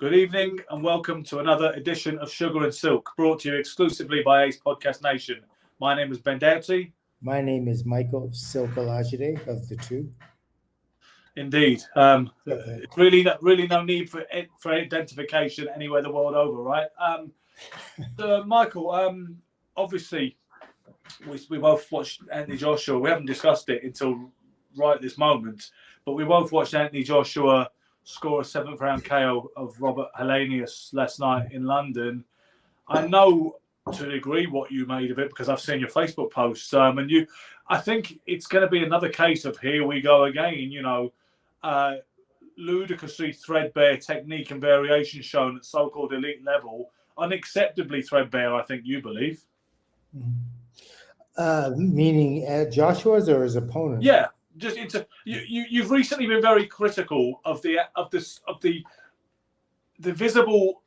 Good evening and welcome to another edition of Sugar and Silk, brought to you exclusively by Ace Podcast Nation. My name is Ben Doughty. My name is Michael Silk Olajide of the two. Indeed. Really no need for identification anywhere the world over, right? Michael, obviously, we both watched Anthony Joshua. We haven't discussed it until right this moment, but we both watched Anthony Joshua score a 7th round KO of Robert Helenius last night in London. I know to a degree what you made of it because I've seen your Facebook posts, and I think it's going to be another case of here we go again. Ludicrously threadbare technique and variation shown at so-called elite level, unacceptably threadbare. I think you believe. Meaning Joshua's or his opponent? Yeah. You've recently been very critical of the visible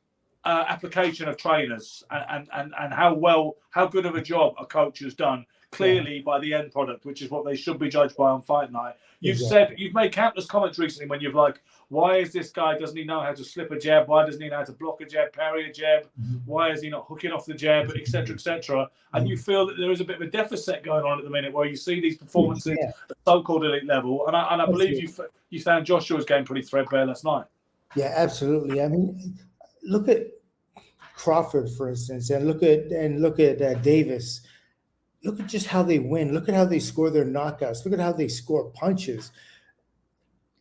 application of trainers and how good of a job a coach has done clearly by the end product, which is what they should be judged by on fight night. You've made countless comments recently when you've like, why is this guy, doesn't he know how to slip a jab? Why doesn't he know how to block a jab, parry a jab? Why is he not hooking off the jab, etc., etc.? And you feel that there is a bit of a deficit going on at the minute where you see these performances at so-called elite level. And I believe you found Joshua's game pretty threadbare last night. Yeah, absolutely. I mean, look at Crawford, for instance, and look at Davis. Look at just how they win. Look at how they score their knockouts. Look at how they score punches.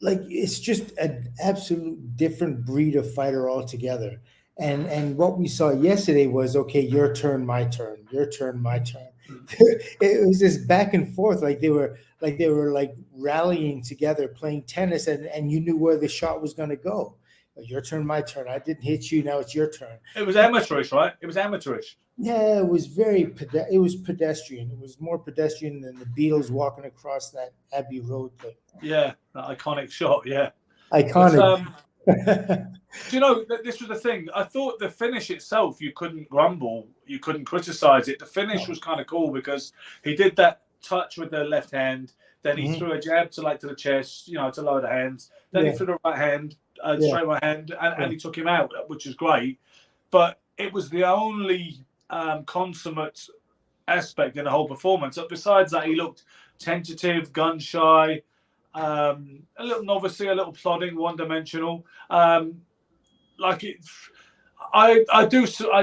Like, it's just an absolute different breed of fighter altogether. And what we saw yesterday was, okay, your turn, my turn, your turn, my turn. It was this back and forth, like they were rallying together, playing tennis, and you knew where the shot was going to go. Your turn, my turn. I didn't hit you. Now it's your turn. It was amateurish, right? It was amateurish. Yeah, it was it was pedestrian. It was more pedestrian than the Beatles walking across that Abbey Road thing. Yeah, that iconic shot. Yeah, iconic. But, do you know, this was the thing? I thought the finish itself, you couldn't grumble, you couldn't criticize it. The finish was kind of cool because he did that touch with the left hand, then he threw a jab to the chest, to lower the hands. Then he threw the right hand, straight right hand, and he took him out, which is great. But it was the only consummate aspect in the whole performance. Besides that, he looked tentative, gun shy, a little novice, a little plodding, one-dimensional. I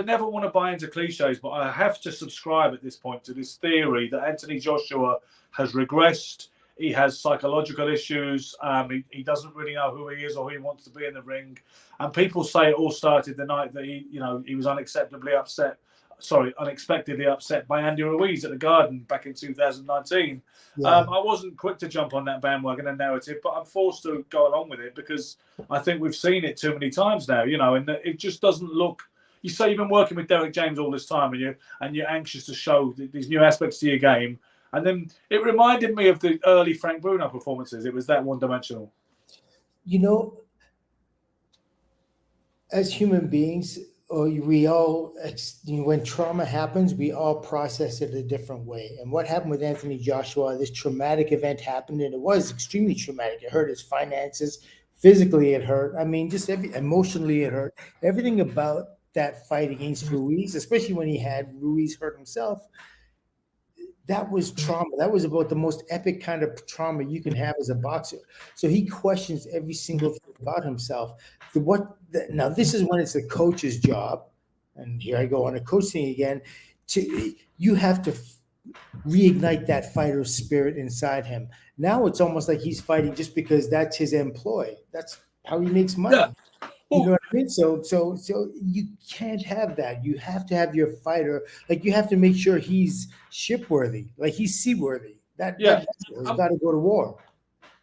never want to buy into cliches, but I have to subscribe at this point to this theory that Anthony Joshua has regressed. He has psychological issues. He doesn't really know who he is or who he wants to be in the ring. And people say it all started the night that he was unexpectedly upset by Andy Ruiz at the Garden back in 2019. I wasn't quick to jump on that bandwagon and narrative, but I'm forced to go along with it because I think we've seen it too many times now, and it just doesn't look. You say you've been working with Derek James all this time, and you're anxious to show these new aspects to your game. And then it reminded me of the early Frank Bruno performances. It was that one-dimensional. As human beings, we all, when trauma happens, we all process it a different way. And what happened with Anthony Joshua, this traumatic event happened, and it was extremely traumatic. It hurt his finances. Physically, it hurt. I mean, just emotionally, it hurt. Everything about that fight against Ruiz, especially when he had Ruiz hurt himself, that was trauma. That was about the most epic kind of trauma you can have as a boxer. So he questions every single thing about himself. Now, this is when it's the coach's job, and here I go on a coach thing again, you have to reignite that fighter's spirit inside him. Now it's almost like he's fighting just because that's his employ. That's how he makes money. Yeah. You know what I mean? So you can't have that. You have to have your fighter, you have to make sure he's shipworthy, he's seaworthy. He's got to go to war.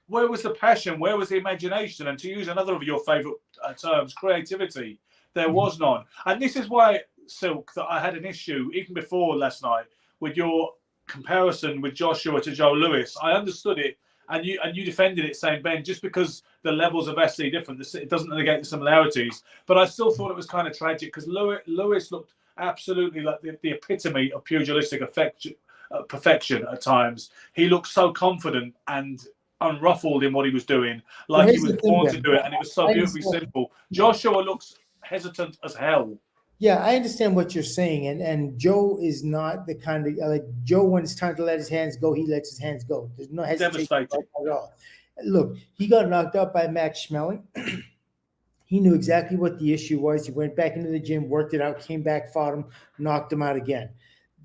Where was the passion? Where was the imagination? And to use another of your favorite terms, creativity, there was none. And this is why, Silk, that I had an issue even before last night with your comparison with Joshua to Joe Louis. I understood it. And you defended it, saying, Ben, just because the levels of SC are different, it doesn't negate the similarities. But I still thought it was kind of tragic because Louis looked absolutely like the epitome of pugilistic perfection at times. He looked so confident and unruffled in what he was doing, Well, like he here's was the thing, born to Ben. do it, and it was so I beautifully understand. simple. Joshua looks hesitant as hell. Yeah, I understand what you're saying, and Joe is not the kind of like Joe. When it's time to let his hands go, he lets his hands go. There's no hesitation Devastating. at all. Look, he got knocked out by Max Schmeling. He knew exactly what the issue was. He went back into the gym, worked it out, came back, fought him, knocked him out again.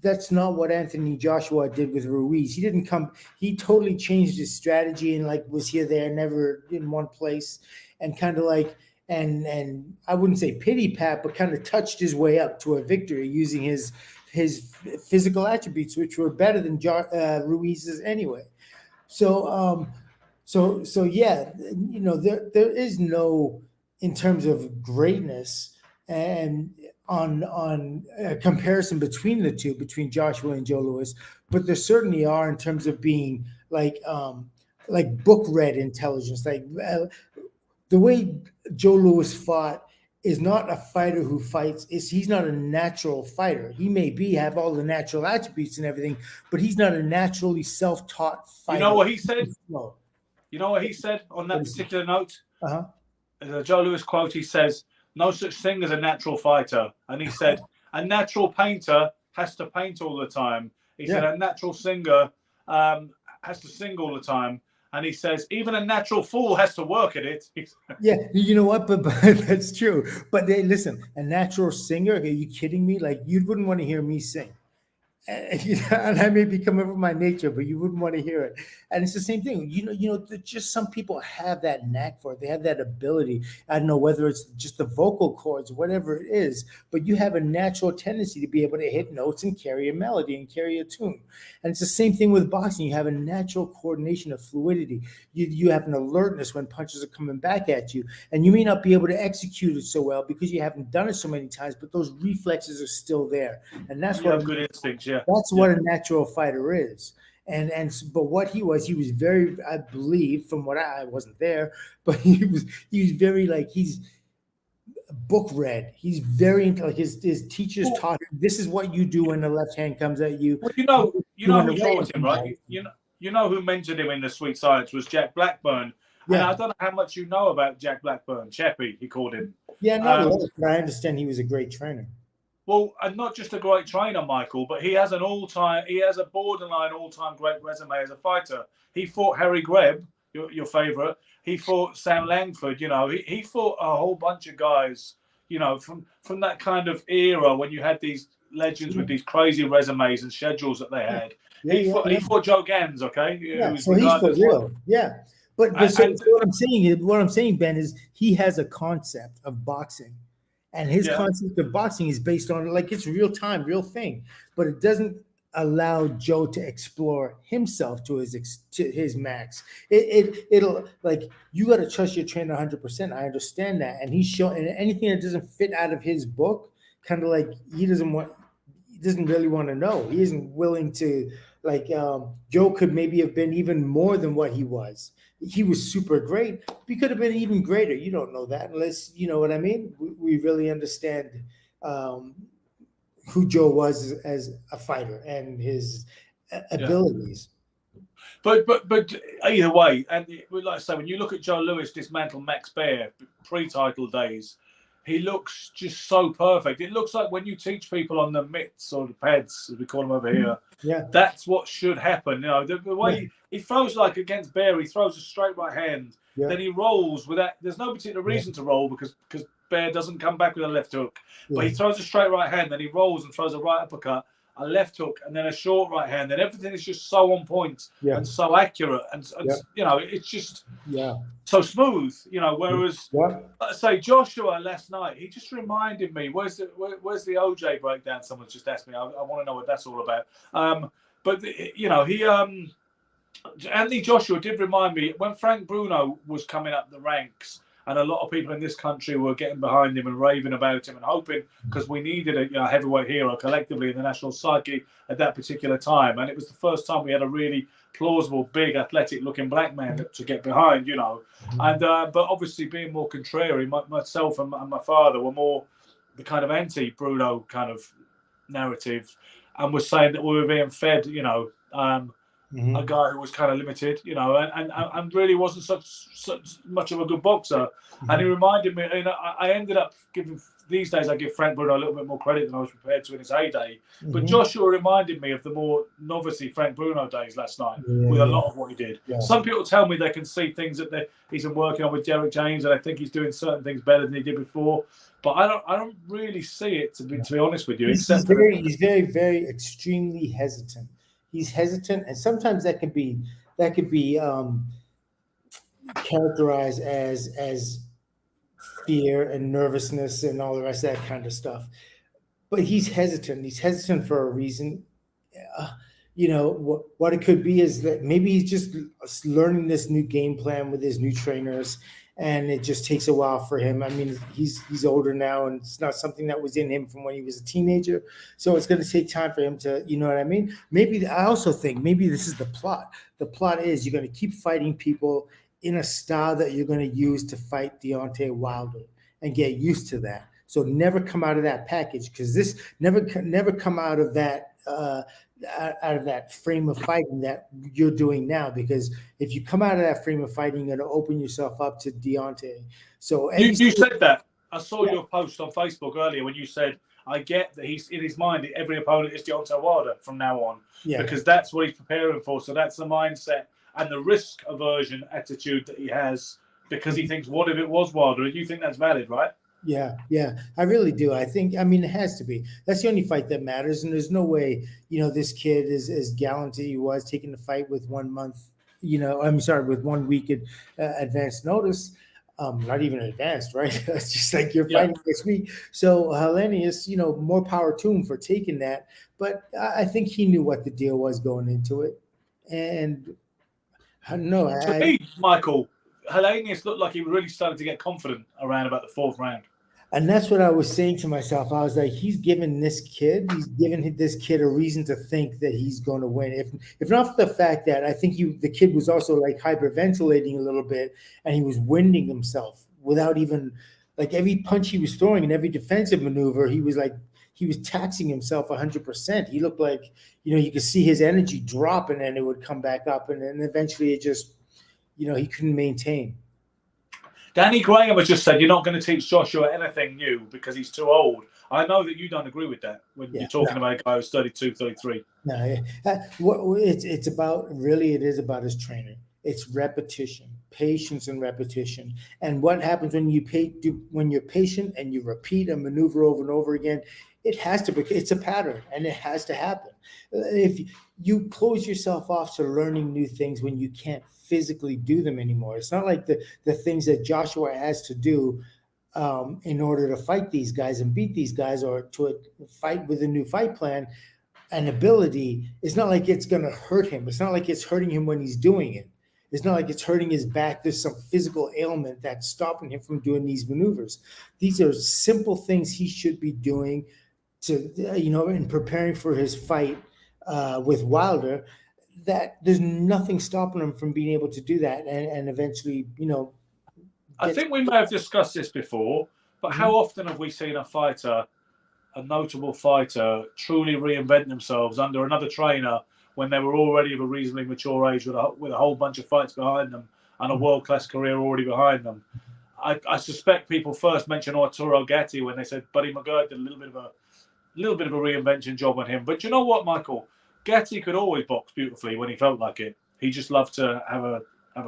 That's not what Anthony Joshua did with Ruiz. He didn't come. He totally changed his strategy and like was here, there, never in one place, and kind of like and I wouldn't say pity pat, but kind of touched his way up to a victory using his physical attributes, which were better than Ruiz's anyway. So so yeah, there is no, in terms of greatness and on a comparison between the two, between Joshua and Joe Louis, but there certainly are in terms of being like book read intelligence. Like the way Joe Louis fought is not a fighter who fights. He's not a natural fighter. He may have all the natural attributes and everything, but he's not a naturally self-taught fighter. You know what he said? No. You know what he said on that particular note? Uh-huh. The Joe Louis quote, he says, "No such thing as a natural fighter." And he said, "A natural painter has to paint all the time." He said, "A natural singer has to sing all the time." And he says, "Even a natural fool has to work at it." Yeah, you know what? But that's true. But listen, a natural singer, are you kidding me? Like, you wouldn't want to hear me sing. And I may be coming from my nature, but you wouldn't want to hear it. And it's the same thing. Just some people have that knack for it. They have that ability. I don't know whether it's just the vocal cords, whatever it is, but you have a natural tendency to be able to hit notes and carry a melody and carry a tune. And it's the same thing with boxing. You have a natural coordination of fluidity. You have an alertness when punches are coming back at you. And you may not be able to execute it so well because you haven't done it so many times, but those reflexes are still there. And that's what good instincts, yeah. That's what a natural fighter is. But what he was very, I believe, from what I wasn't there, but he was very like, he's book read. He's very like his teachers taught him, this is what you do when the left hand comes at you. Well, you know who taught him, right? You know who mentored him in the sweet science was Jack Blackburn. Yeah. And I don't know how much you know about Jack Blackburn. Chappie, he called him. Yeah, no, but I understand he was a great trainer. Well, and not just a great trainer, Michael, but he has a borderline all-time great resume as a fighter. He fought Harry Greb, your favorite. He fought Sam Langford. He fought a whole bunch of guys. From that kind of era when you had these legends with these crazy resumes and schedules that they had. He fought Joe Gans. Okay, yeah, so he's for real. Yeah, but what I'm saying, Ben, is he has a concept of boxing. And his concept of boxing is based on, like, it's real time, real thing, but it doesn't allow Joe to explore himself to his max. It'll like, you got to trust your trainer 100%. I understand that, and he's showing, and anything that doesn't fit out of his book, kind of like he doesn't really want to know. He isn't willing to, like, Joe could maybe have been even more than what he was. He was super great. He could have been even greater. You don't know that unless, you know what I mean? We really understand who Joe was as a fighter and his abilities. But either way, and like I say, when you look at Joe Louis dismantle Max Baer pre-title days, he looks just so perfect. It looks like when you teach people on the mitts or the pads, as we call them over here, that's what should happen. The way he throws, like against Baer, he throws a straight right hand, then he rolls with that. There's no particular reason to roll because Baer doesn't come back with a left hook, but he throws a straight right hand, then he rolls and throws a right uppercut, a left hook, and then a short right hand, and everything is just so on point and so accurate, and it's just so smooth, Whereas, let's say Joshua last night, he just reminded me. Where's the OJ breakdown? Someone's just asked me. I want to know what that's all about. Anthony Joshua did remind me when Frank Bruno was coming up the ranks. And a lot of people in this country were getting behind him and raving about him and hoping, because we needed a heavyweight hero collectively in the national psyche at that particular time. And it was the first time we had a really plausible, big, athletic-looking black man to get behind, And but obviously, being more contrary, myself and my father were more the kind of anti-Bruno kind of narrative, and was saying that we were being fed, a guy who was kind of limited, you know, and really wasn't such much of a good boxer. And he reminded me, you know, I ended up giving, these days I give Frank Bruno a little bit more credit than I was prepared to in his heyday. But Joshua reminded me of the more novice Frank Bruno days last night with a lot of what he did. Some people tell me they can see things that he's been working on with Derek James, and I think he's doing certain things better than he did before. But I don't really see it, to be honest with you. He's very, very extremely hesitant. He's hesitant, and sometimes that could be characterized as fear and nervousness and all the rest of that kind of stuff. But he's hesitant. He's hesitant for a reason. You know, what it could be is that maybe he's just learning this new game plan with his new trainers, and it just takes a while for him. I mean, he's older now, and it's not something that was in him from when he was a teenager. So it's going to take time for him to, you know what I mean? Maybe I also think maybe this is the plot. The plot is you're going to keep fighting people in a style that you're going to use to fight Deontay Wilder and get used to that. So never come out of that package, because this never come out of that frame of fighting that you're doing now. Because if you come out of that frame of fighting, you're going to open yourself up to Deontay. So you said that. I saw your post on Facebook earlier when you said, I get that he's in his mind, every opponent is Deontay Wilder from now on, because that's what he's preparing for. So that's the mindset and the risk aversion attitude that he has, because he thinks, what if it was Wilder? And you think that's valid, right? Yeah, I really do. I mean, it has to be. That's the only fight that matters. And there's no way, you know, this kid is as gallant as he was, taking the fight with 1 month, you know, with 1 week advance notice. Not even advanced, right? It's just like you're fighting this week. So Helenius, you know, more power to him for taking that. But I think he knew what the deal was going into it. And I don't know. To me, Michael, Helenius looked like he really started to get confident around about the 4th round. And that's what I was saying to myself. I was like, he's giving this kid a reason to think that he's going to win. If not for the fact that I think the kid was also like hyperventilating a little bit, and he was winding himself without even, like, every punch he was throwing and every defensive maneuver, he was taxing himself 100%. He looked like, you know, you could see his energy drop, and then it would come back up, and then eventually it just, you know, he couldn't maintain. Danny Graham has just said you're not going to teach Joshua anything new because he's too old. I know that you don't agree with that when you're talking about a guy who's 32, 33. No, it's about, really, it is about his training. It's repetition, patience and repetition. And what happens when you're patient and you repeat a maneuver over and over again, it's a pattern, and it has to happen. If you close yourself off to learning new things when you can't physically do them anymore, it's not like the things that Joshua has to do in order to fight these guys and beat these guys, or to fight with a new fight plan and ability. It's not like it's going to hurt him. It's not like it's hurting him when he's doing it. It's not like it's hurting his back. There's some physical ailment that's stopping him from doing these maneuvers. These are simple things he should be doing to, you know, in preparing for his fight with Wilder, that there's nothing stopping him from being able to do that and eventually, you know. I think we may have discussed this before, but how often have we seen a notable fighter, truly reinvent themselves under another trainer when they were already of a reasonably mature age with a whole bunch of fights behind them and a world-class career already behind them? I suspect people first mentioned Arturo Gatti when they said Buddy McGirt did a little bit of a reinvention job on him. But you know what, Michael? Gatti could always box beautifully when he felt like it. He just loved to have a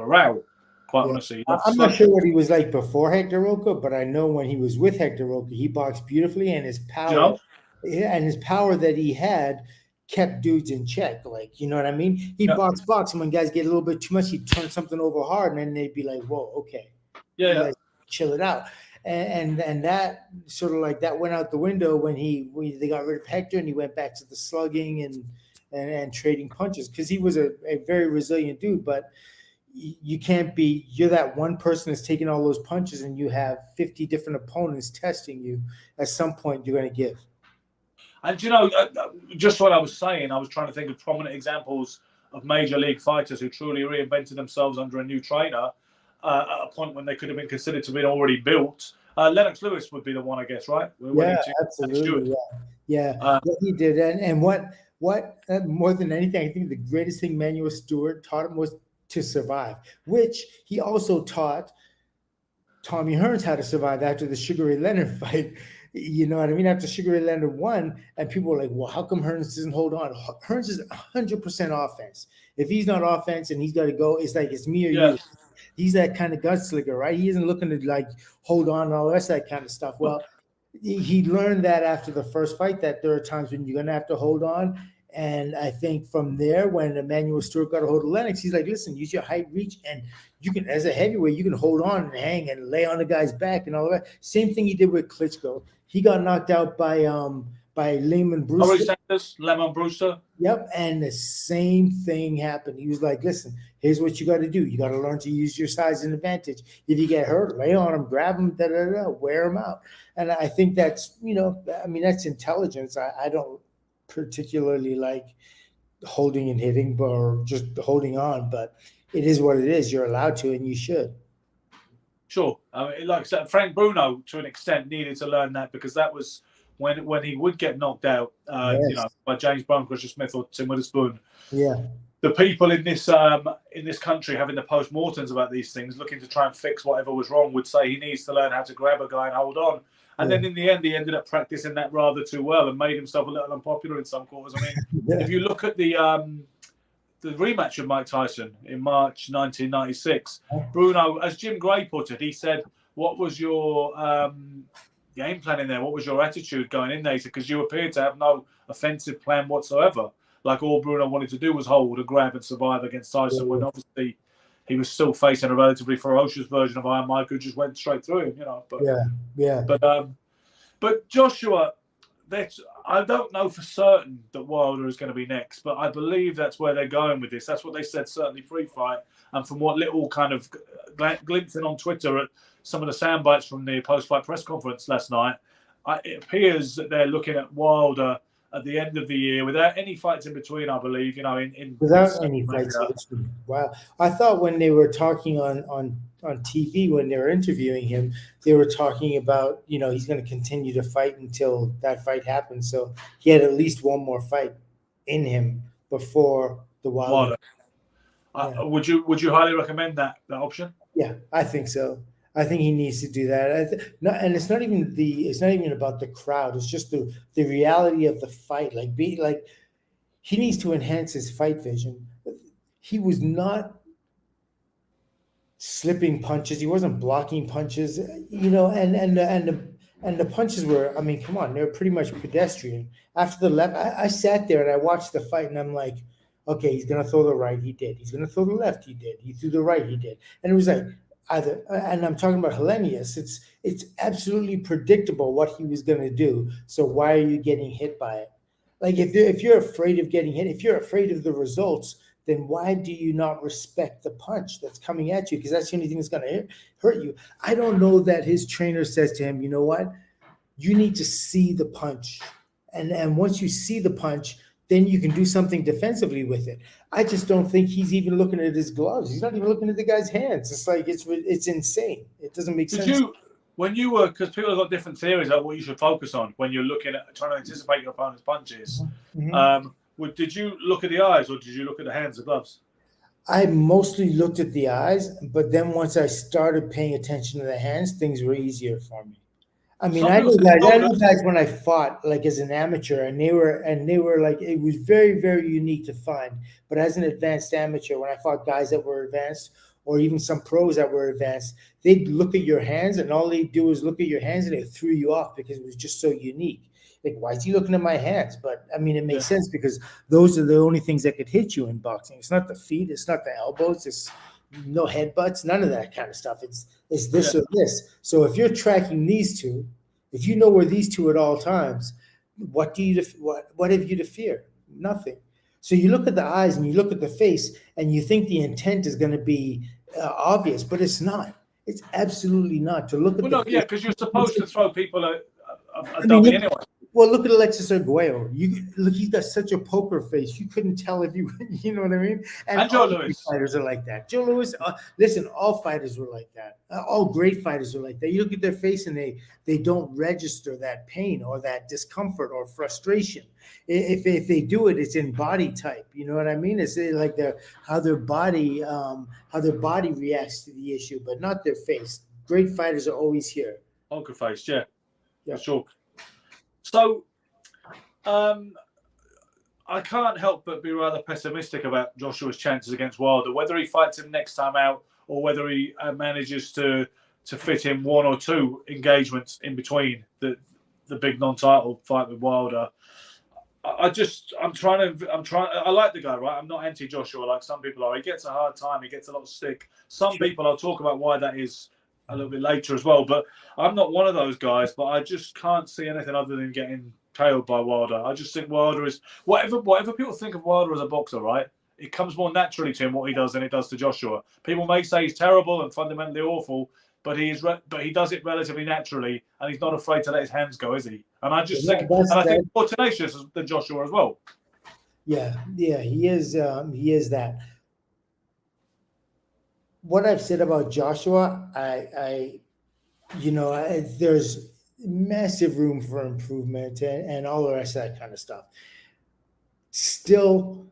row, quite honestly. I'm not sure what he was like before Hector Roca, but I know when he was with Hector Roca, he boxed beautifully, and his power, that he had kept dudes in check. Like, you know what I mean? He box, and when guys get a little bit too much, he'd turn something over hard, and then they'd be like, whoa, okay. Yeah. Chill it out. And that sort of like that went out the window when they got rid of Hector, and he went back to the slugging and trading punches, because he was a very resilient dude. But you can't be, you're that one person that's taking all those punches, and you have 50 different opponents testing you. At some point, you're going to give. And, you know, just what I was saying, I was trying to think of prominent examples of major league fighters who truly reinvented themselves under a new trainer at a point when they could have been considered to be already built. Lennox Lewis would be the one, I guess, right? Absolutely. Yeah, what he did. And what what more than anything, I think the greatest thing Manuel Stewart taught him was to survive, which he also taught Tommy Hearns how to survive after the Sugar Ray Leonard fight. You know what I mean? After Sugar Ray Leonard won, and people were like, well, how come Hearns doesn't hold on? Hearns is 100% offense. If he's not offense and he's got to go, it's like it's me or you. He's that kind of gunslinger, right? He isn't looking to like hold on and all the rest of that kind of stuff. Well, he learned that after the first fight that there are times when you're going to have to hold on. And I think from there, when Emmanuel Stewart got a hold of Lennox, he's like, listen, use your height, reach, and you can, as a heavyweight, you can hold on and hang and lay on the guy's back and all that. Same thing he did with Klitschko. He got knocked out by Lemon Brewster. Lemon Brewster. Yep, and the same thing happened. He was like, listen, here's what you got to do. You got to learn to use your size and advantage. If you get hurt, lay on him, grab him, wear him out. And I think that's, that's intelligence. I don't particularly like holding and hitting or just holding on, but it is what it is. You're allowed to, and you should. Sure. Like I said, Frank Bruno, to an extent, needed to learn that, because that was when he would get knocked out, Yes. by James Bonecrusher Smith or Tim Witherspoon. Yeah. The people in this country having the post-mortems about these things, looking to try and fix whatever was wrong, would say he needs to learn how to grab a guy and hold on. And then in the end, he ended up practicing that rather too well and made himself a little unpopular in some quarters. I mean, if you look at the rematch of Mike Tyson in March 1996, Bruno, as Jim Gray put it, he said, what was your game plan in there? What was your attitude going in there? He said, because you appeared to have no offensive plan whatsoever. Like, all Bruno wanted to do was hold and grab and survive against Tyson, when obviously he was still facing a relatively ferocious version of Iron Mike, who just went straight through him, But, but Joshua, I don't know for certain that Wilder is going to be next, but I believe that's where they're going with this. That's what they said, certainly pre-fight. And from what little kind of glimpsing on Twitter at some of the sound bites from the post-fight press conference last night, it appears that they're looking at Wilder at the end of the year without any fights in between, I believe, without any fights in between. Wow. I thought when they were talking on TV, when they were interviewing him, they were talking about, he's going to continue to fight until that fight happens. So he had at least one more fight in him before the Wilder. Would you highly recommend that option? Yeah, I think so. I think he needs to do that. And it's not even about the crowd. It's just the reality of the fight. He needs to enhance his fight vision. He was not slipping punches. He wasn't blocking punches. And the punches were, I mean, come on, they were pretty much pedestrian. After the left, I sat there and I watched the fight, and I'm like, okay, he's gonna throw the right, he did. He's gonna throw the left, he did. He threw the right, he did. And it was like, either, and I'm talking about Helenius, it's absolutely predictable what he was going to do. So why are you getting hit by it? Like, if you're afraid of getting hit, if you're afraid of the results, then why do you not respect the punch that's coming at you? Because that's the only thing that's going to hurt you. I don't know that his trainer says to him, you know what? You need to see the punch. And once you see the punch, then you can do something defensively with it. I just don't think he's even looking at his gloves. He's not even looking at the guy's hands. It's like, it's insane. It doesn't make sense. Because people have got different theories about what you should focus on when you're looking at trying to anticipate your opponent's punches. Mm-hmm. Did you look at the eyes, or did you look at the hands, the gloves? I mostly looked at the eyes, but then once I started paying attention to the hands, things were easier for me. I mean, I know guys when I fought, like, as an amateur, and they were like, it was very, very unique to find. But as an advanced amateur, when I fought guys that were advanced, or even some pros that were advanced, they'd look at your hands, and all they'd do was look at your hands, and it threw you off because it was just so unique. Like, why is he looking at my hands? But I mean, it makes sense, because those are the only things that could hit you in boxing. It's not the feet, it's not the elbows, it's no headbutts, none of that kind of stuff. It's this or this. So if you're tracking these two, if you know where these two at all times, what have you to fear? Nothing. So you look at the eyes and you look at the face, and you think the intent is going to be obvious, but it's not. It's absolutely not. To look at because you're supposed to throw people a dummy anyway. Well, look at Alexis Arguello. You look, he's got such a poker face. You couldn't tell if you know what I mean. And Joe all Louis. fighters are like that. Joe Louis. Listen, all fighters were like that. All great fighters are like that. You look at their face and they don't register that pain or that discomfort or frustration. If they do it, it's in body type. You know what I mean? It's like how their body reacts to the issue, but not their face. Great fighters are always here. Poker face, yeah, for sure. So, I can't help but be rather pessimistic about Joshua's chances against Wilder. Whether he fights him next time out or whether he manages to fit in one or two engagements in between the big non-title fight with Wilder. I like the guy, right? I'm not anti-Joshua like some people are. He gets a hard time. He gets a lot of stick. Some people, I'll talk about why that is a little bit later as well, but I'm not one of those guys. But I just can't see anything other than getting KO'd by Wilder. I just think Wilder is whatever people think of Wilder as a boxer, right? It comes more naturally to him what he does than it does to Joshua. People may say he's terrible and fundamentally awful, but he does it relatively naturally, and he's not afraid to let his hands go, is he? And I just think he's more tenacious than Joshua as well. Yeah, he is. He is that. What I've said about Joshua, there's massive room for improvement and all the rest of that kind of stuff. Still,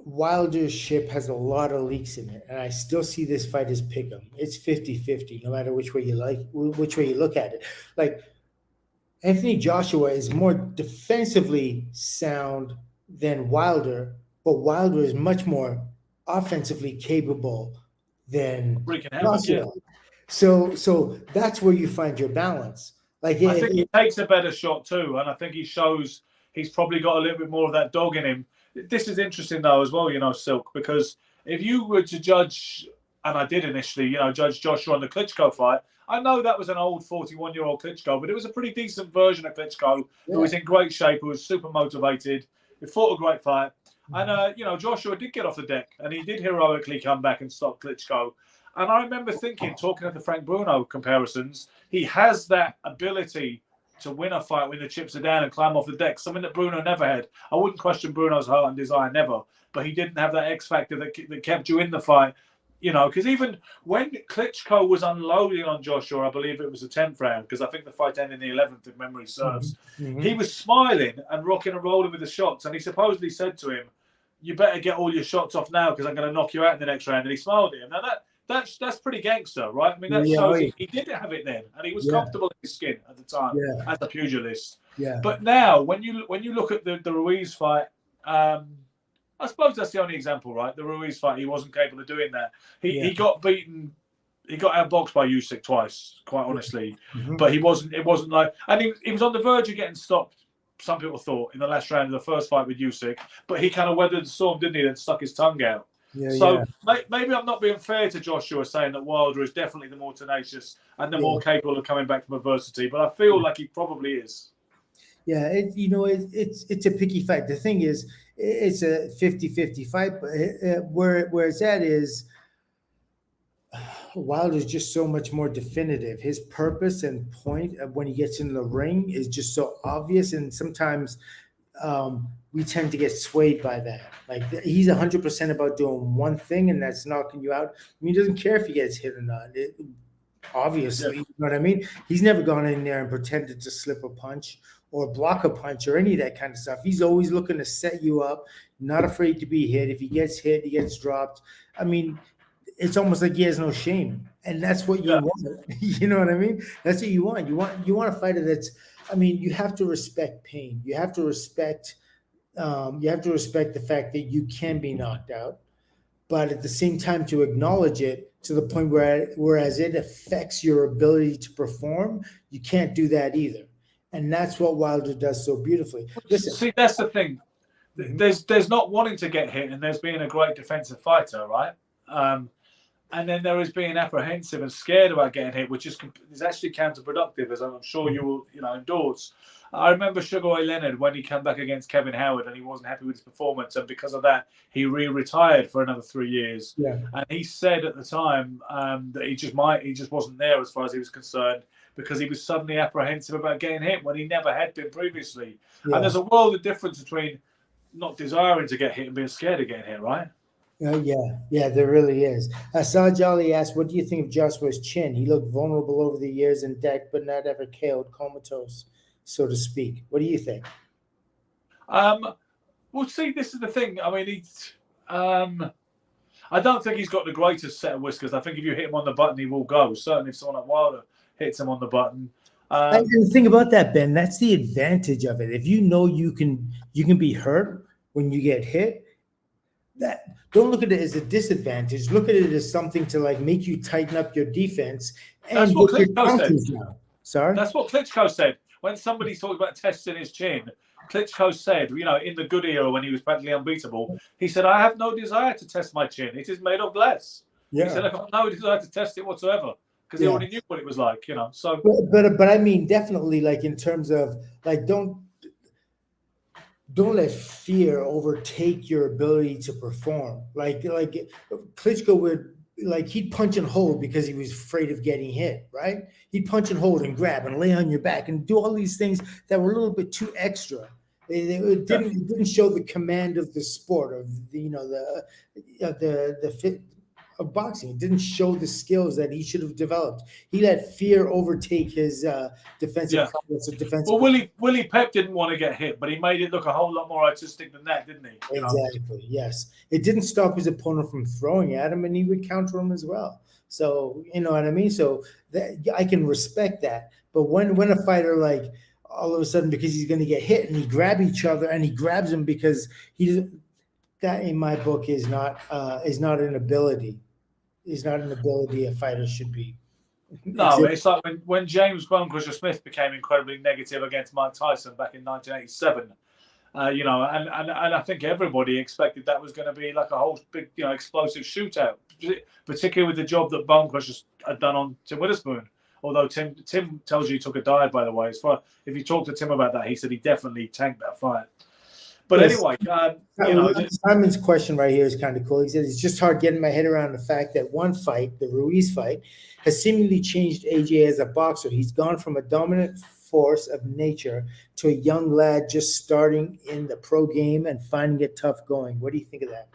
Wilder's ship has a lot of leaks in it, and I still see this fight as pick'em. It's 50-50, no matter which way you look at it. Like, Anthony Joshua is more defensively sound than Wilder, but Wilder is much more offensively capable than Joshua. Yeah. So that's where you find your balance. Like, I think he takes a better shot too, and I think he shows he's probably got a little bit more of that dog in him. This is interesting though as well, Silk, because if you were to judge, and I did initially, judge Joshua on the Klitschko fight, I know that was an old 41-year-old Klitschko, but it was a pretty decent version of Klitschko who was in great shape, who was super motivated. He fought a great fight. And, Joshua did get off the deck, and he did heroically come back and stop Klitschko. And I remember thinking, talking of the Frank Bruno comparisons, he has that ability to win a fight when the chips are down and climb off the deck, something that Bruno never had. I wouldn't question Bruno's heart and desire, never, but he didn't have that X factor that kept you in the fight, because even when Klitschko was unloading on Joshua, I believe it was the 10th round, because I think the fight ended in the 11th, if memory serves, he was smiling and rocking and rolling with the shots, and he supposedly said to him, "You better get all your shots off now because I'm going to knock you out in the next round," and he smiled at him. Now that's pretty gangster, right? I mean, that shows he did have it then, and he was comfortable in his skin at the time as a pugilist. Yeah. But now, when you look at the Ruiz fight, I suppose that's the only example, right? The Ruiz fight, he wasn't capable of doing that. He got beaten, he got outboxed by Usyk twice, quite honestly. But it wasn't like, and he was on the verge of getting stopped. Some people thought in the last round of the first fight with Usyk, but he kind of weathered the storm, didn't he? And stuck his tongue out. Maybe I'm not being fair to Joshua saying that Wilder is definitely the more tenacious and the more capable of coming back from adversity, but I feel like he probably is. Yeah, it's a picky fight. The thing is, it's a 50-50 fight, but where it's at is Wilder's just so much more definitive. His purpose and point when he gets in the ring is just so obvious, and sometimes we tend to get swayed by that. Like, he's 100% about doing one thing, and that's knocking you out. I mean, he doesn't care if he gets hit or not. Obviously, you know what I mean? He's never gone in there and pretended to slip a punch or block a punch or any of that kind of stuff. He's always looking to set you up, not afraid to be hit. If he gets hit, he gets dropped. I mean, it's almost like he has no shame, and that's what you want. You know what I mean? That's what you want. You want a fighter that's. I mean, you have to respect pain. You have to respect. You have to respect the fact that you can be knocked out, but at the same time to acknowledge it to the point whereas it affects your ability to perform, you can't do that either. And that's what Wilder does so beautifully. Listen, see, that's the thing. There's not wanting to get hit, and there's being a great defensive fighter, right? And then there is being apprehensive and scared about getting hit, which is actually counterproductive, as I'm sure you will, endorse. I remember Sugar Ray Leonard when he came back against Kevin Howard, and he wasn't happy with his performance, and because of that, he retired for another 3 years. Yeah. And he said at the time that he just wasn't there as far as he was concerned. because he was suddenly apprehensive about getting hit when he never had been previously. Yeah. And there's a world of difference between not desiring to get hit and being scared of getting hit, right? Yeah, there really is. Asad Jolly asked, what do you think of Joshua's chin? He looked vulnerable over the years in deck, but not ever KO'd, comatose, so to speak. What do you think? Well, see, this is the thing. I mean, I don't think he's got the greatest set of whiskers. I think if you hit him on the button, he will go. Certainly, if someone like Wilder hits him on the button. And the thing about that, Ben, that's the advantage of it. If you know you can be hurt when you get hit, that don't look at it as a disadvantage. Look at it as something to like make you tighten up your defense. And that's what Klitschko said. Now. Sorry, that's what Klitschko said when somebody talked about testing his chin. Klitschko said, you know, in the good era when he was practically unbeatable, he said, "I have no desire to test my chin. It is made of glass." Yeah. He said, "I have no desire to test it whatsoever." Because he already knew what it was like, you know. So, but I mean, definitely, like in terms of like, don't let fear overtake your ability to perform. Like Klitschko would, like, he'd punch and hold because he was afraid of getting hit, right? He'd punch and hold and grab and lay on your back and do all these things that were a little bit too extra. It didn't show the command of the sport of the fit of boxing. It didn't show the skills that he should have developed. He let fear overtake his defensive progress. Well, Willie Pep didn't want to get hit, but he made it look a whole lot more artistic than that, didn't he? Exactly. Yes, it didn't stop his opponent from throwing at him, and he would counter him as well. So you know what I mean. So that, I can respect that. But when a fighter, like, all of a sudden, because he's going to get hit and he grab each other and he grabs him because that in my book is not an ability. Is not an ability a fighter should be. No, it's like when James Bonecrusher Smith became incredibly negative against Mike Tyson back in 1987. You know, and I think everybody expected that was going to be like a whole big, you know, explosive shootout, particularly with the job that Bonecrusher had done on Tim Witherspoon. Although Tim tells you he took a dive, by the way. As far if you talk to Tim about that, he said he definitely tanked that fight. But anyway, you know, Simon's question right here is kind of cool. He says, it's just hard getting my head around the fact that one fight, the Ruiz fight, has seemingly changed AJ as a boxer. He's gone from a dominant force of nature to a young lad just starting in the pro game and finding it tough going. What do you think of that?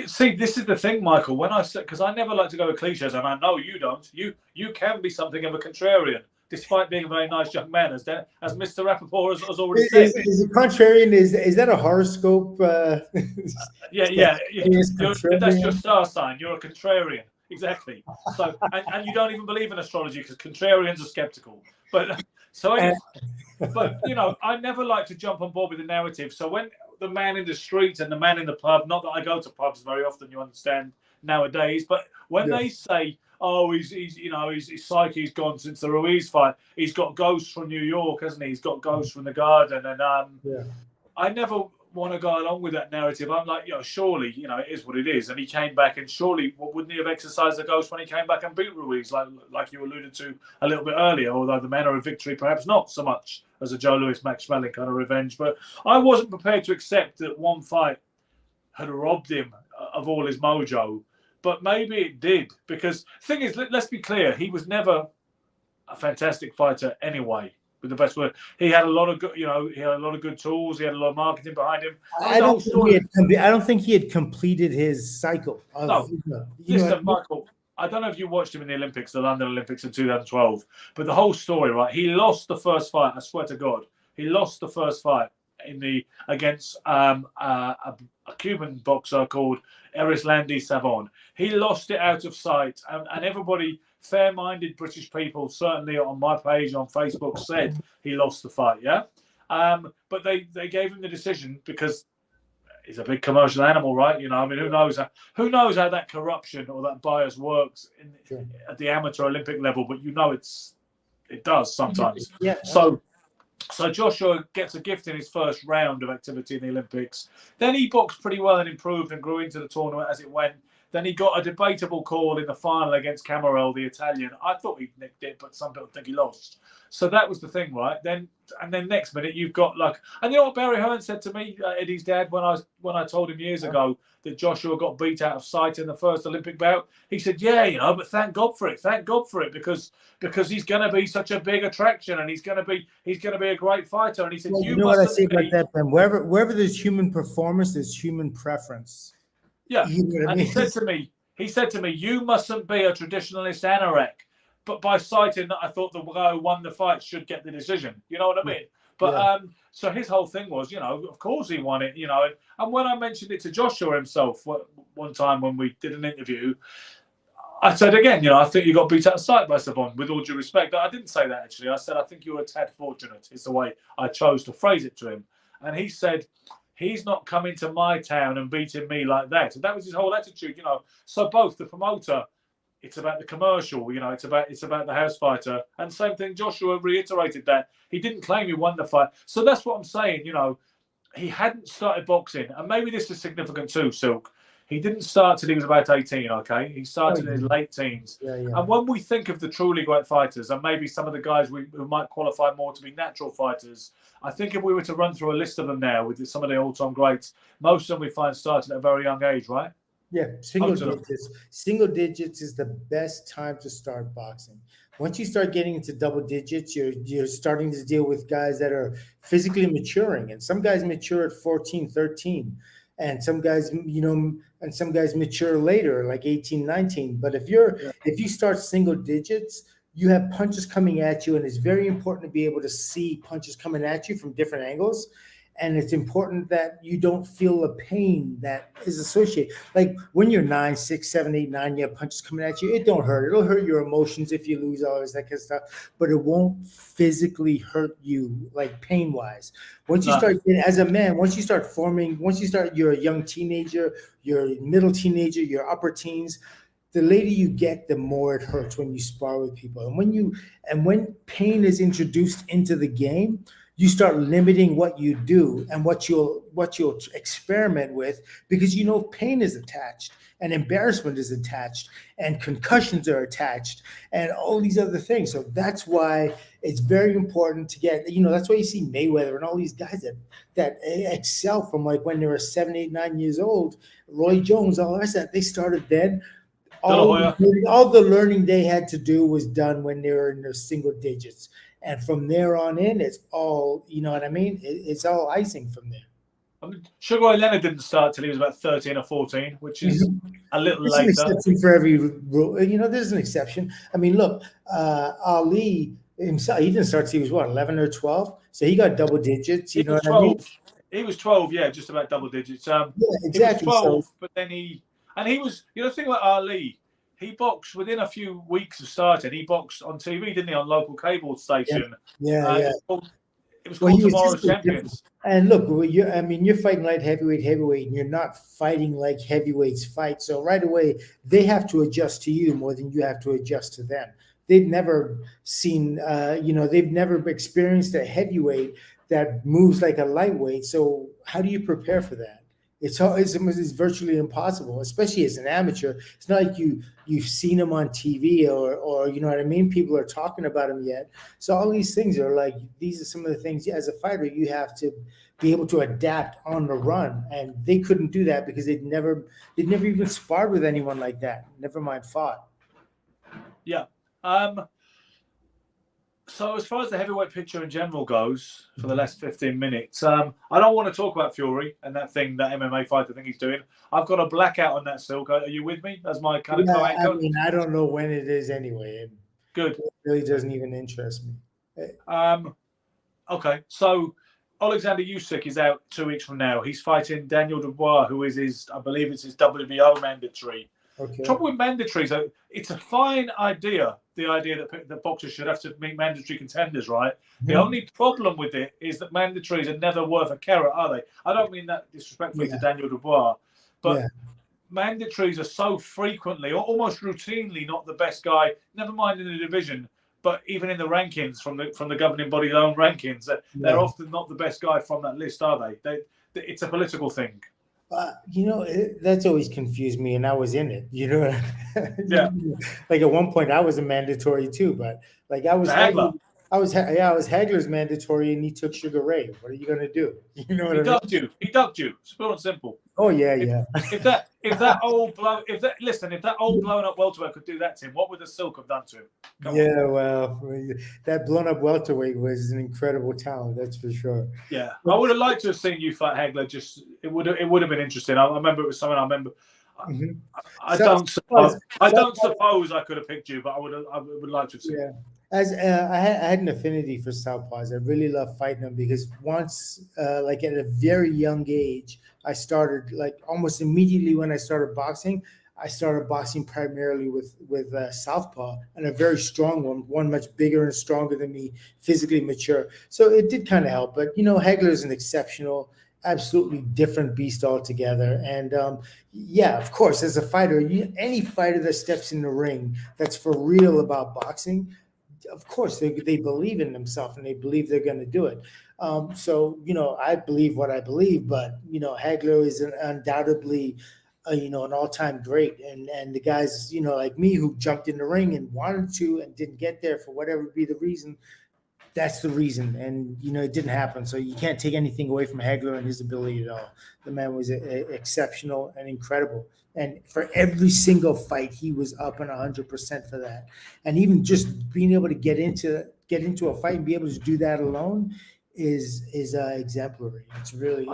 See, this is the thing, Michael. When I said, because I never like to go with cliches, and I know you don't. You can be something of a contrarian, despite being a very nice young man, as Mr. Rappaport has already said. Is a contrarian? Is that a horoscope? Yeah. That's your star sign. You're a contrarian, exactly. So, and you don't even believe in astrology because contrarians are skeptical. But so, anyway, but you know, I never like to jump on board with the narrative. So when the man in the street and the man in the pub, not that I go to pubs very often, you understand nowadays, but when they say, oh, his psyche's gone since the Ruiz fight. He's got ghosts from New York, hasn't he? He's got ghosts from the garden. And I never want to go along with that narrative. I'm like, you know, surely, you know, it is what it is. And he came back, and surely wouldn't he have exercised the ghost when he came back and beat Ruiz, like you alluded to a little bit earlier, although the manner of victory perhaps not so much as a Joe Louis, Max Schmeling kind of revenge. But I wasn't prepared to accept that one fight had robbed him of all his mojo. But maybe it did, because the thing is, let's be clear, he was never a fantastic fighter anyway. With the best word, he had a lot of good, you know, he had a lot of good tools. He had a lot of marketing behind him. I don't think he had completed his cycle. Listen, Michael, I don't know if you watched him in the Olympics, the London Olympics in 2012, but the whole story, right? He lost the first fight. I swear to God, he lost the first fight against a Cuban boxer called Erislandi Savon. He lost it out of sight, and everybody, fair-minded British people, certainly on my page on Facebook, said he lost the fight. Yeah, but they gave him the decision because he's a big commercial animal, right? You know, I mean, who knows how that corruption or that bias works at the amateur Olympic level? But you know, it does sometimes. Yeah. So Joshua gets a gift in his first round of activity in the Olympics. Then he boxed pretty well and improved and grew into the tournament as it went. Then he got a debatable call in the final against Camarel, the Italian. I thought he nicked it, but some people think he lost. So that was the thing, right? Then next minute you've got like, and you know what Barry Hearn said to me, Eddie's dad, when I told him years ago that Joshua got beat out of sight in the first Olympic bout. He said, "Yeah, you know, but thank God for it, because he's going to be such a big attraction, and he's going to be a great fighter." And he said, Well, "You know what I mustn't say be." about that, Ben? Wherever there's human performance, there's human preference. Yeah, You know what I and mean? he said to me, "You mustn't be a traditionalist anorak." But by citing that, I thought the guy who won the fight should get the decision. You know what I mean? But so his whole thing was, you know, of course he won it, you know. And when I mentioned it to Joshua himself one time when we did an interview, I said again, you know, I think you got beat out of sight by Savon, with all due respect. I didn't say that actually. I said I think you were a tad fortunate, is the way I chose to phrase it to him. And he said, he's not coming to my town and beating me like that. And that was his whole attitude, you know. So both the promoter, it's about the commercial, you know, it's about the house fighter. And same thing, Joshua reiterated that. He didn't claim he won the fight. So that's what I'm saying, you know, he hadn't started boxing. And maybe this is significant too, Silk. He didn't start till he was about 18, okay? He started in his late teens. And when we think of the truly great fighters, and maybe some of the guys who might qualify more to be natural fighters, I think if we were to run through a list of them now with some of the all-time greats, most of them we find started at a very young age, right? Yeah, single digits. Single digits is the best time to start boxing. Once you start getting into double digits, you're starting to deal with guys that are physically maturing. And some guys mature at 14, 13. And some guys, you know, and some guys mature later, like 18, 19. But if you start single digits, you have punches coming at you, and it's very important to be able to see punches coming at you from different angles. And it's important that you don't feel the pain that is associated. Like when you're 9, 6, 7, 8, 9, you have punches coming at you. It don't hurt. It'll hurt your emotions if you lose, all this, that kind of stuff. But it won't physically hurt you, like pain-wise. Once you start, as a man, once you start, you're a young teenager, you're a middle teenager, you're upper teens. The later you get, the more it hurts when you spar with people. And when pain is introduced into the game, you start limiting what you do and what you'll experiment with, because you know pain is attached and embarrassment is attached and concussions are attached and all these other things. So that's why it's very important to get, you know, that's why you see Mayweather and all these guys that excel from like when they were 7, 8, 9 years old, Roy Jones, all the rest of that, they started then. All the learning they had to do was done when they were in their single digits. And from there on in, it's all, you know what I mean? It's all icing from there. I mean, Sugar Ray Leonard didn't start till he was about 13 or 14, which is a little later. There's an exception for every rule. You know, there's an exception. I mean, look, Ali himself, he didn't start till he was, what, 11 or 12? So he got double digits, you know what 12. I mean? He was 12, yeah, just about double digits. Yeah, exactly. He was 12, but then he was, you know, the thing about Ali, he boxed within a few weeks of starting. He boxed on TV, didn't he, on local cable station? Yeah. It was called Tomorrow's Champions. And look, you're fighting light heavyweight, and you're not fighting like heavyweights fight. So right away, they have to adjust to you more than you have to adjust to them. They've never seen, they've never experienced a heavyweight that moves like a lightweight. So how do you prepare for that? It's virtually impossible, especially as an amateur. It's not like you've seen him on TV or you know what I mean? People are talking about him yet. So all these things are like, these are some of the things as a fighter you have to be able to adapt on the run. And they couldn't do that because they'd never even sparred with anyone like that. Never mind fought. Yeah. So as far as the heavyweight picture in general goes, for the last 15 minutes, I don't want to talk about Fury and that MMA fighter thing he's doing. I've got a blackout on that, Silk. Are you with me as my kind of co-anchor? I mean, I don't know when it is anyway. Good. It really doesn't even interest me. Okay, so Alexander Usyk is out 2 weeks from now. He's fighting Daniel Dubois, who is I believe it's his WBO mandatory. Okay. Trouble with mandatories, it's a fine idea, the idea that boxers should have to meet mandatory contenders, right? Mm-hmm. The only problem with it is that mandatories are never worth a carrot, are they? I don't mean that disrespectfully to Daniel Dubois, but mandatories are so frequently, or almost routinely, not the best guy, never mind in the division, but even in the rankings from the governing body's own rankings, they're often not the best guy from that list, are they? It's a political thing. That's always confused me, and I was in it. You know, yeah. Like at one point, I was a mandatory too, but like I was I was Hagler's mandatory, and he took Sugar Ray. What are you gonna do? You know what I mean? He ducked you. It's pure and simple. Oh yeah, If, yeah. if that old blown up welterweight could do that to him, what would the Silk have done to him? Come Yeah, well, that blown up welterweight was an incredible talent, that's for sure. Yeah, I would have liked to have seen you fight Hagler. Just it would have been interesting. I remember it was something. I remember. Mhm. I don't suppose I could have picked you, but I would like to have seen. Yeah, as I had an affinity for southpaws. I really love fighting them because once, like at a very young age, I started like almost immediately when I started boxing. I started boxing primarily with southpaw, and a very strong one much bigger and stronger than me, physically mature. So it did kind of help. But Hagler is an exceptional, absolutely different beast altogether. And yeah, of course, as a fighter, any fighter that steps in the ring that's for real about boxing, of course they believe in themselves and they believe they're going to do it. So I believe what I believe, but Hagler is undoubtedly an all-time great, and the guys like me who jumped in the ring and wanted to and didn't get there for whatever be the reason. That's the reason, and it didn't happen. So you can't take anything away from Hagler and his ability at all. The man was exceptional and incredible, and for every single fight, he was up and 100% for that. And even just being able to get into a fight and be able to do that alone is exemplary. It's really.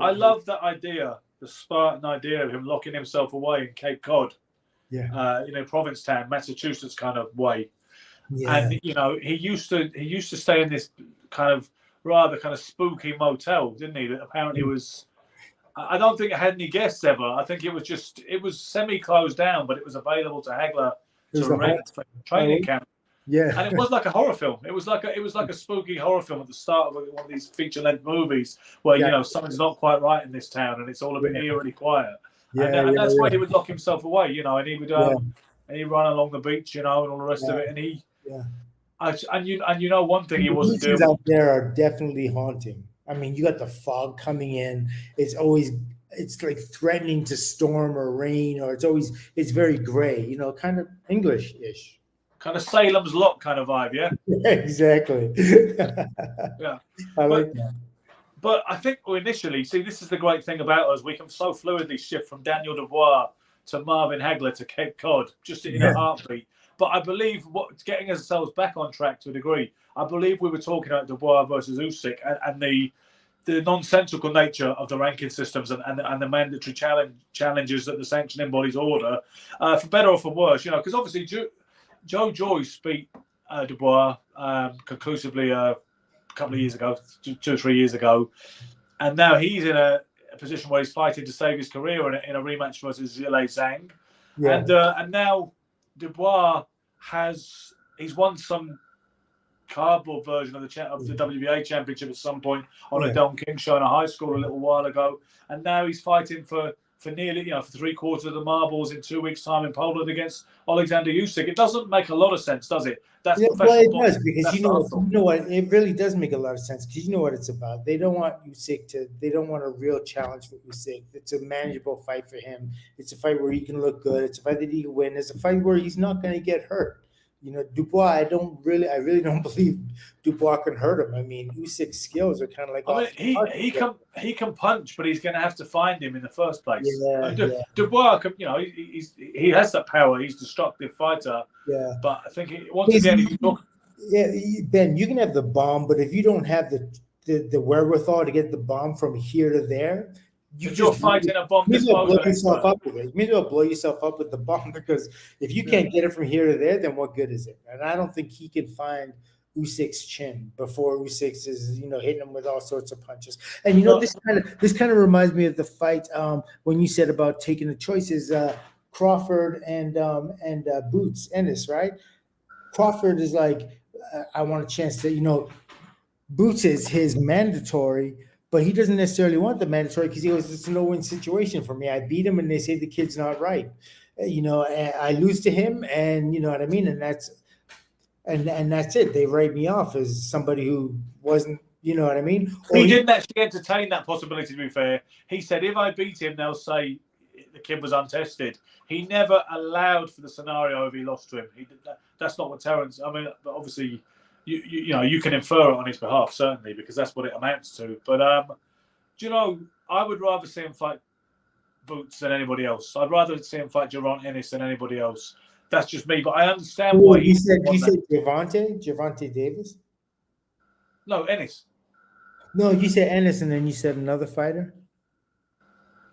I love that idea, the Spartan idea of him locking himself away in Cape Cod. Yeah. Provincetown, Massachusetts kind of way. Yeah. And he used to stay in this rather spooky motel, didn't he? That apparently was. I don't think it had any guests ever. I think it was semi-closed down, but it was available to Hagler to rent for training camp. Yeah, and it was like a horror film. It was like a spooky horror film at the start of one of these feature-length movies where something's not quite right in this town and it's all a bit eerily quiet. And that's why he would lock himself away, and he would and he'd run along the beach, and all the rest of it. And he, one thing he wasn't doing out there are definitely haunting. I mean, you got the fog coming in. It's like threatening to storm or rain, or it's very gray. Kind of English-ish. Kind of Salem's Lot kind of vibe, yeah? Exactly. Yeah. I like that. But I think initially, see, this is the great thing about us. We can so fluidly shift from Daniel Dubois to Marvin Hagler to Cape Cod, just in a heartbeat. But I believe getting ourselves back on track to a degree, I believe we were talking about Dubois versus Usyk and the nonsensical nature of the ranking systems and the mandatory challenges that the sanctioning bodies order, for better or for worse, because obviously Joe Joyce beat Dubois conclusively a couple of years ago, 2 or 3 years ago, and now he's in a position where he's fighting to save his career in a rematch versus Zhilei Zhang, and now Dubois he's won some cardboard version of the WBA championship at some point on a Don King show in a high school a little while ago, and now he's fighting for nearly, for 3/4 of the marbles in 2 weeks' time in Poland against Alexander Usyk. It doesn't make a lot of sense, does it? That's it does, because you know what, it really does make a lot of sense, because you know what it's about. They don't want they don't want a real challenge for Usyk. It's a manageable fight for him. It's a fight where he can look good. It's a fight that he can win. It's a fight where he's not going to get hurt. Dubois, I really don't believe Dubois can hurt him. I mean, Usyk's skills are kind of like. He can punch, but he's going to have to find him in the first place. Dubois, he has that power. He's a destructive fighter. Yeah. But I think Ben, you can have the bomb, but if you don't have the wherewithal to get the bomb from here to there. You're fighting a bomb. You blow yourself up with it. You may as well blow yourself up with the bomb, because if you can't get it from here to there, then what good is it? And I don't think he can find Usyk's chin before Usyk is hitting him with all sorts of punches. And this kind of reminds me of the fight when you said about taking the choices, Crawford and Boots Ennis, right? Crawford is like, I want a chance to Boots is his mandatory. But he doesn't necessarily want the mandatory, because he goes, it's a no-win situation for me. I beat him and they say the kid's not right. I lose to him, and you know what I mean? And that's it. They write me off as somebody who wasn't, you know what I mean? He didn't actually entertain that possibility, to be fair. He said, if I beat him, they'll say the kid was untested. He never allowed for the scenario if he lost to him. That's not what Terence, but obviously you know, you can infer it on his behalf, certainly, because that's what it amounts to. But do you know, I would rather see him fight Boots than anybody else. I'd rather see him fight Jaron Ennis than anybody else. That's just me, but I understand why you said Gervonta Davis. No, Ennis. No, you said Ennis, and then you said another fighter.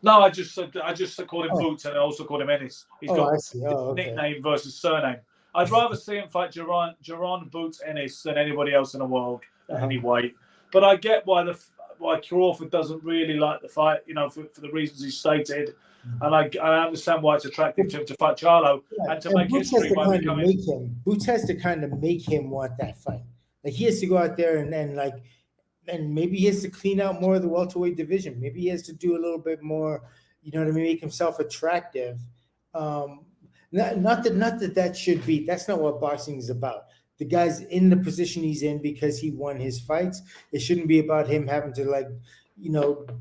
No, I just called him Boots, and I also called him Ennis. He's got nickname versus surname. I'd rather see him fight Jaron Boots Ennis than anybody else in the world at any weight. But I get why Crawford doesn't really like the fight, you know, for the reasons he stated. And I understand why it's attractive to him to fight Charlo and to make history by becoming. Boots has to kind of make him want that fight. Like he has to go out there and maybe he has to clean out more of the welterweight division. Maybe he has to do a little bit more, you know what I mean, make himself attractive. Not that should be. That's not what boxing is about. The guy's in the position he's in because he won his fights. It shouldn't be about him having to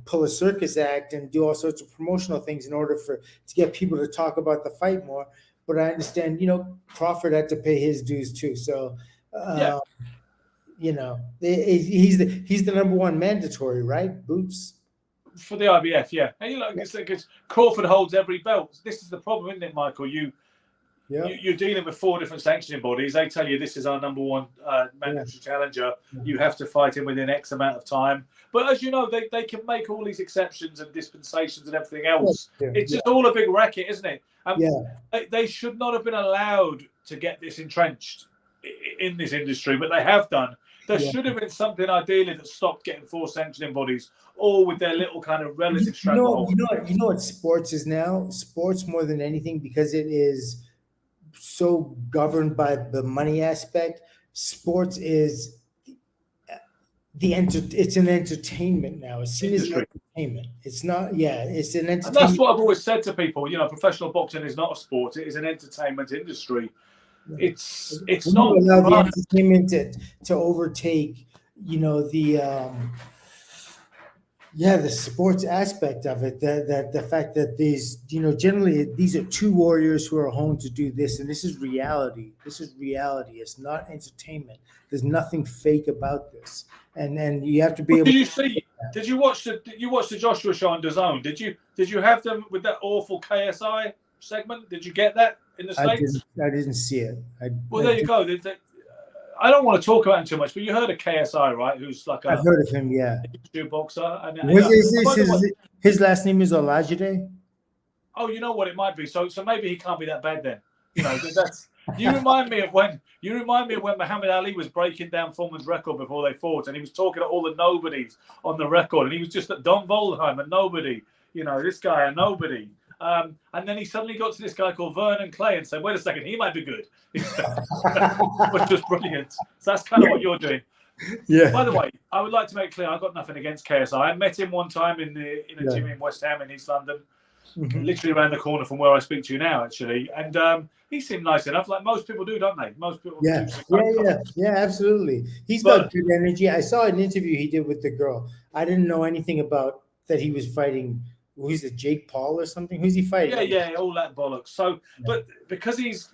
pull a circus act and do all sorts of promotional things in order to get people to talk about the fight more. But I understand, Crawford had to pay his dues too. So. He's the number one mandatory, right? Boots for the IBF, yeah. And because Crawford holds every belt. This is the problem, isn't it, Michael? You're dealing with 4 different sanctioning bodies. They tell you this is our number one mandatory challenger. You have to fight him within X amount of time. But as you know, they can make all these exceptions and dispensations and everything else. It's just all a big racket, isn't it? They should not have been allowed to get this entrenched in this industry, but they have done. There should have been something ideally that stopped getting 4 sanctioning bodies, all with their little kind of relative stranglehold. You know what sports is now? Sports more than anything, because it is so governed by the money aspect. Sports is it's an entertainment now. It's seen as an entertainment. It's not. It's an entertainment. And that's what I've always said to people. Professional boxing is not a sport. It is an entertainment industry. It's not allow the entertainment to overtake, the sports aspect of it. That the fact that these, generally these are 2 warriors who are home to do this, and this is reality. This is reality. It's not entertainment. There's nothing fake about this, and you have to be able. Did you see? Did you watch the Joshua show on DAZN? Did you have them with that awful KSI segment? Did you get that in the States? I didn't see it. There you go. I don't want to talk about him too much, but you heard of KSI, right? Who's like I've heard of him, yeah. YouTube boxer. His last name is Olajide? Oh, you know what? It might be. So maybe he can't be that bad then. That's. You remind me of when Muhammad Ali was breaking down Foreman's record before they fought, and he was talking to all the nobodies on the record, and he was just at Don Voldheim, a nobody. This guy a nobody. And then he suddenly got to this guy called Vernon Clay and said, wait a second, he might be good. Which was brilliant. So that's kind of what you're doing. Yeah. By the way, I would like to make clear I've got nothing against KSI. I met him one time in a gym in West Ham in East London, literally around the corner from where I speak to you now, actually. And he seemed nice enough, like most people do, don't they? Most people do. Yeah, absolutely. He's got good energy. I saw an interview he did with the girl. I didn't know anything about that he was fighting. Who's it, Jake Paul or something? Who's he fighting? Yeah, all that bollocks. So, but because he's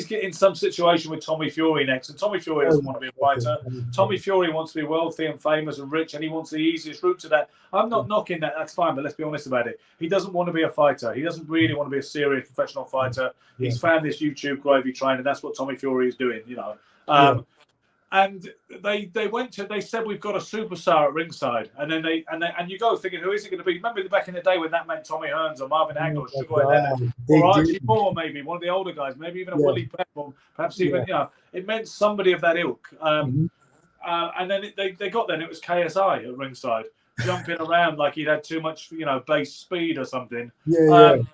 getting some situation with Tommy Fury next, and Tommy Fury doesn't want to be a fighter. Tommy Fury wants to be wealthy and famous and rich, and he wants the easiest route to that. I'm not knocking that. That's fine, but let's be honest about it. He doesn't want to be a fighter. He doesn't really want to be a serious professional fighter. He's found this YouTube gravy train, and that's what Tommy Fury is doing. And they said we've got a superstar at ringside, and you go thinking, who is it going to be? Remember back in the day when that meant Tommy Hearns or Marvin Hagler or Sugar Ray Leonard or Archie Moore, maybe one of the older guys, maybe even a Willie Pep, or perhaps even it meant somebody of that ilk. And then they got there, and it was KSI at ringside, jumping around like he'd had too much base speed or something. And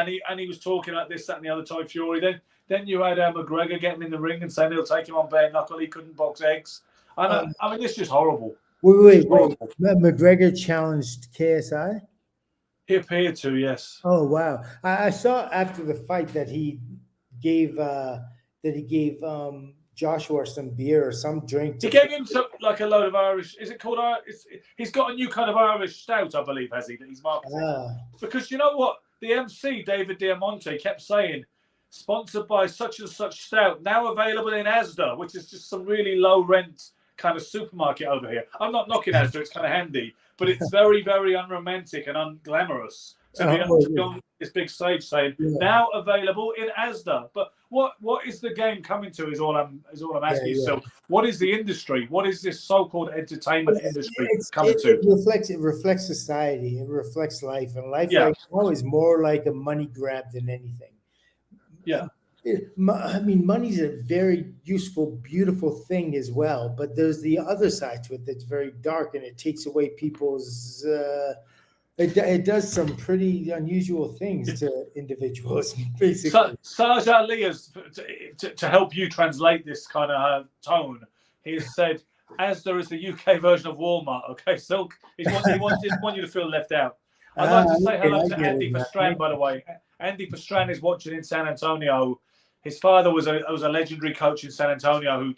he was talking like this, that, and the other. Tommy Fury. Then you had McGregor getting in the ring and saying he'll take him on bare knuckle. He couldn't box eggs. I mean, it's just horrible. Wait. McGregor challenged KSI? He appeared to, yes. Oh, wow. I saw after the fight that he gave Joshua some beer or some drink. He gave him like a load of Irish. Is it called Irish? He's got a new kind of Irish stout, I believe, has he? That he's marketing. Because you know what? The MC, David Diamante, kept saying, sponsored by such and such stout, now available in Asda, which is just some really low rent kind of supermarket over here. I'm not knocking Asda, it's kind of handy, but it's very, very unromantic and unglamorous to be on this big stage saying now available in Asda. But what is the game coming to is all I'm asking you. So what is the industry? What is this so-called entertainment industry coming to? It reflects society. It reflects life, and life right now is more like a money grab than anything. Yeah. I mean, money's a very useful, beautiful thing as well, but there's the other side to it that's very dark, and it takes away people's. It does some pretty unusual things to individuals, basically. Sarge Ali has, to help you translate this kind of tone, he has said, Asda is the UK version of Walmart. Okay, Silk, he didn't want you to feel left out. I'd like to say hello to Andy Pastrana, by the way. Andy Pastrana is watching in San Antonio. His father was a legendary coach in San Antonio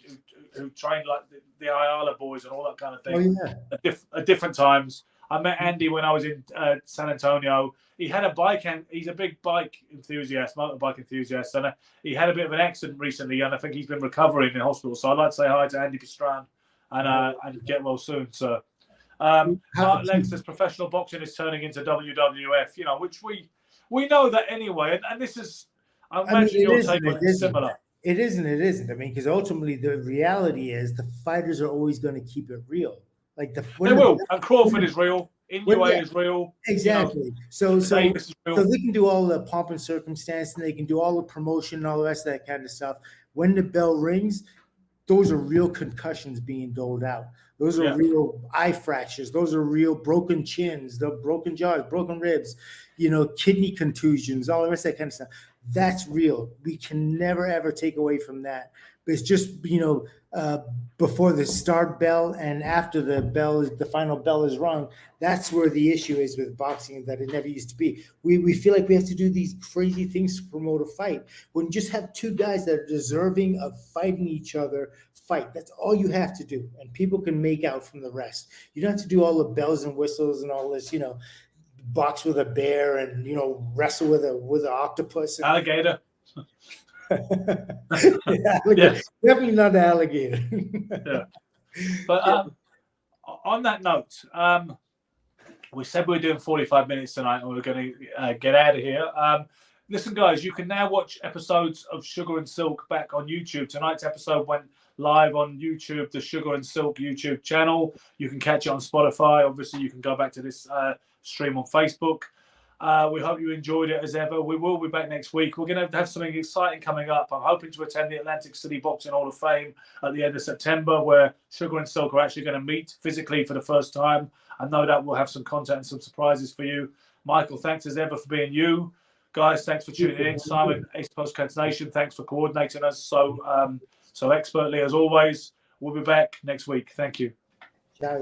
who trained like the Ayala boys and all that kind of thing at different times. I met Andy when I was in San Antonio. He had a bike, and he's a big bike enthusiast, motorbike enthusiast, and he had a bit of an accident recently, and I think he's been recovering in hospital. So I'd like to say hi to Andy Pastrana and get well soon, sir. Mark Lex says professional boxing is turning into WWF, which we know that anyway, and this is. I imagine your take on it is similar. It isn't. I mean, because ultimately the reality is the fighters are always going to keep it real. Like they will, and Crawford is real. Inoue is real. Exactly. So they can do all the pomp and circumstance, and they can do all the promotion and all the rest of that kind of stuff. When the bell rings, those are real concussions being doled out. Those are real eye fractures. Those are real broken chins, the broken jaws, broken ribs, kidney contusions, all the rest of that kind of stuff. That's real. We can never, ever take away from that. But it's just, before the start bell and after the final bell is rung, that's where the issue is with boxing that it never used to be. We feel like we have to do these crazy things to promote a fight. When you just have two guys that are deserving of fighting each other, fight. That's all you have to do. And people can make out from the rest. You don't have to do all the bells and whistles and all this, box with a bear and wrestle with an octopus. Alligator. Definitely not an alligator. But on that note, we said we were doing 45 minutes tonight, and we're going to get out of here. Listen, guys, you can now watch episodes of Sugar and Silk back on YouTube. Tonight's episode went live on YouTube, the Sugar and Silk YouTube channel. You can catch it on Spotify. Obviously, you can go back to this stream on Facebook. We hope you enjoyed it as ever. We will be back next week. We're going to have something exciting coming up. I'm hoping to attend the Atlantic City Boxing Hall of Fame at the end of September, where Sugar and Silk are actually going to meet physically for the first time. I know that we'll have some content and some surprises for you. Michael, thanks as ever for being you. Guys, thanks for tuning in. Simon, Ace Postcards Nation, thanks for coordinating us so expertly as always. We'll be back next week. Thank you. Ciao.